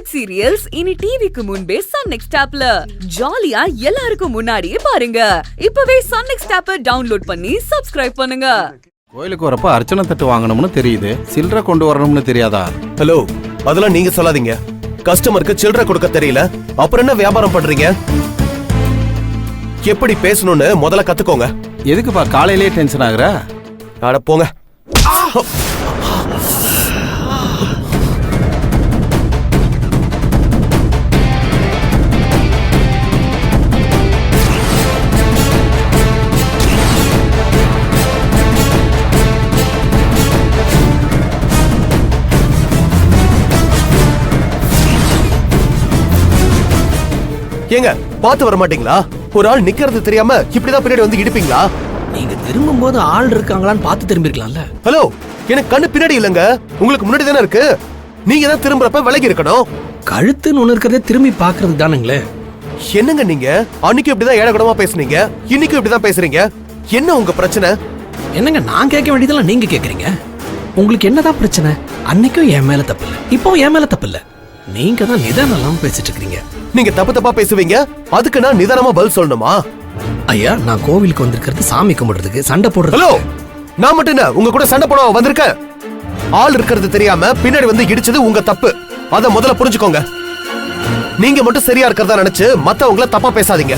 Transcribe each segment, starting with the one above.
Web serials இனி டிவிக்கு முன்பே சன் நெக்ஸ்ட் ஆப்ல ஜாலியா எல்லாருக்கும் முன்னாடியே பாருங்க. இப்பவே சன் நெக்ஸ்ட் ஆப்பை டவுன்லோட் பண்ணி சப்ஸ்கிரைப் பண்ணுங்க. கோயிலுக்கு வரப்ப அர்ச்சனை தட்டு வாங்கணும்னு தெரியுது, சில்லறை கொண்டு வரணும்னு தெரியாதா? ஹலோ, அதெல்லாம் நீங்க சொல்லாதீங்க. கஸ்டமருக்கு சில்லறை கொடுக்க தெரியல, அப்புறம் என்ன வியாபாரம் பண்றீங்க? எப்படி பேசணும்னு முதல்ல கத்துக்கோங்க. எதுக்குப்பா காலையிலேயே டென்ஷன் ஆகுற? அட போங்க. ஏங்க பாத்து வர மாட்டீங்களா? ஒரு ஆள் நிக்கிறது தெரியாம இப்படிதான் பின்னாடி வந்து இடிப்பீங்களா? நீங்க திரும்பும் போது ஆள் இருக்காங்களான்னு பார்த்து திரும்பிருக்கலாம்ல. ஹலோ, எனக்கு கண்ணு பின்னாடி இல்லங்க, உங்களுக்கு முன்னாடி தானே இருக்கு. நீங்க தான் திரும்புறப்ப விலகி இருக்கணும். கழுத்துன்னு ஒண்ணு இருக்கிறதே திரும்பி பாக்குறது தானுங்களே. என்னங்க நீங்க அன்னைக்கு இப்படிதான் ஏடகுடமா பேசுனீங்க, இன்னைக்கு இப்படிதான் பேசுறீங்க. என்ன உங்க பிரச்சனை? என்னங்க நான் கேட்க வேண்டியதெல்லாம் நீங்க கேக்குறீங்க. உங்களுக்கு என்னதான் பிரச்சனை? அன்னைக்கும் என் மேல தப்பு இல்ல, இப்போ என் மேல தப்பு இல்ல. நீங்க தான் நிதானம் இல்லாம பேசிட்டு இருக்கீங்க. நீங்க தப்பு தப்பா பேசுவீங்க, அதுக்கு நான் நிதானமா பதில் சொல்லணுமா? ஐயா, நான் கோவிலுக்கு வந்திருக்கிறது சாமி கும்பிடுறதுக்கு, சண்டை போடுறது. ஹலோ, நான் மட்டும் என்ன உங்க கூட சண்டை போட வந்திருக்கேன்? ஆள் இருக்கிறது தெரியாம பின்னாடி வந்து இடிச்சது உங்க தப்பு, அத முதல்ல புரிஞ்சுக்கோங்க. நீங்க மட்டும் சரியா இருக்கிறதா நினைச்சு மத்தவங்கள தப்பா பேசாதீங்க.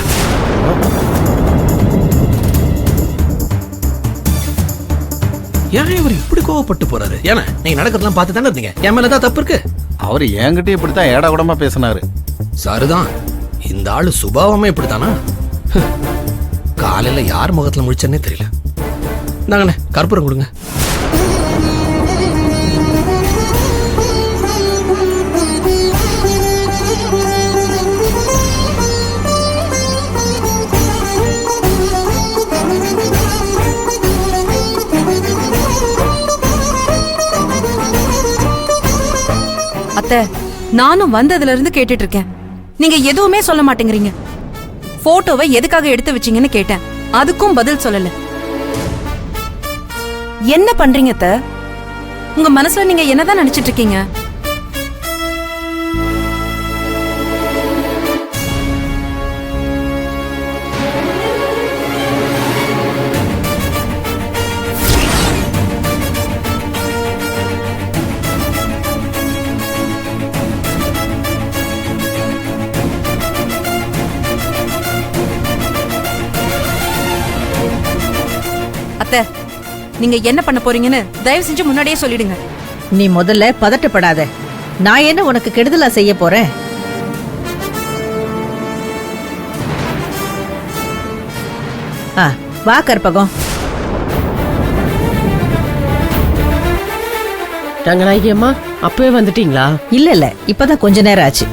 ஏன் இவர் இப்படி கோவப்பட்டு போறாரு? ஏன்னா நீங்க நடக்கிறதெல்லாம் பார்த்து தானே இருந்தீங்க. என் மேலதான் தப்பு இருக்கு. அவர் என்கிட்ட இப்படித்தான் ஏடாகுடமா பேசினாரு. சரிதான், இந்த ஆளு சுபாவமே இப்படித்தானா? காலையில யார் முகத்துல முடிச்சேன்னே தெரியல. நாங்கண்ணே கற்பூரம் கொடுங்க. அத்தை, நானும் வந்ததுல இருந்து கேட்டுட்டு இருக்கேன். நீங்க எதுவுமே சொல்ல மாட்டேங்கிறீங்க. போட்டோவை எதுக்காக எடுத்து வச்சீங்கன்னு கேட்டேன், அதுக்கும் பதில் சொல்லல. என்ன பண்றீங்க அத்தை? உங்க மனசுல நீங்க என்னதான் நினைச்சிட்டு இருக்கீங்க? அத்தை, நீங்க என்ன பண்ண போறீங்கன்னு தயவு செஞ்சு முன்னாடியே சொல்லிடுங்க. நீ முதல்ல பதட்டப்படாத. நான் என்ன உனக்கு கெடுதலா செய்ய போறேன்? வா கற்பகம். ரங்கநாயகி அம்மா, அப்பவே வந்துட்டீங்களா? இல்ல இல்ல, இப்பதான் கொஞ்ச நேரம் ஆச்சு.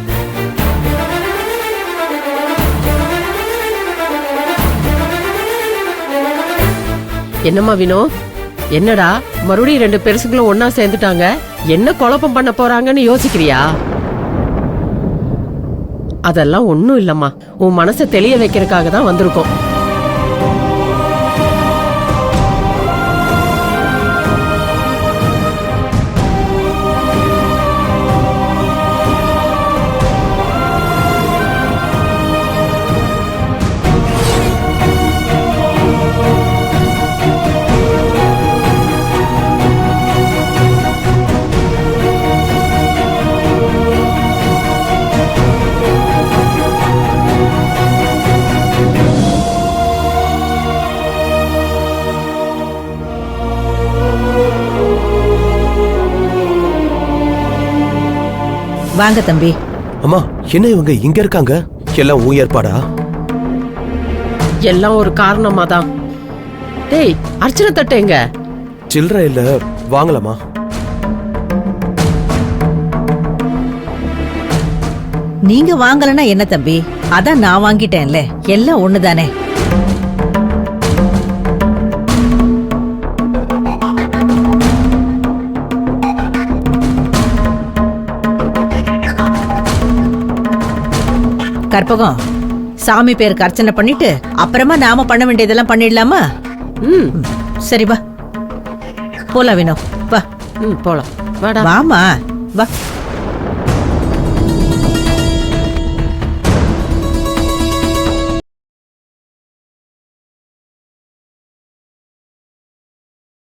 என்னம்மா வினோ, என்னடா மறுபடியும் ரெண்டு பெருசுங்களும் ஒன்னா சேர்ந்துட்டாங்க, என்ன குழப்பம் பண்ண போறாங்கன்னு யோசிக்கிறியா? அதெல்லாம் ஒண்ணும் இல்லம்மா, உன் மனசை தெளிய வைக்கிறதுக்காக தான் வந்திருக்கோம். வாங்க தம்பி. அம்மா, என்ன இவங்க இங்க இருக்காங்க? எல்லாம் உன் ஏற்பாடா? எல்லாம் ஒரு காரணமா தான். டேய், அர்ச்சனை தட்டு எங்க? சில்லறை இல்ல, வாங்கலாமா? நீங்க வாங்கலன்னா என்ன தம்பி, அதான் நான் வாங்கிட்டேன்ல, எல்லாம் ஒண்ணுதானே. கற்பகம், சாமி பேருக்கு அர்ச்சனை பண்ணிட்டு அப்புறமா நாம பண்ண வேண்டியதெல்லாம் பண்ணிடலாமா? சரி வா போலாம். வினோ வா. போலாம். வாடா. வாமா வா.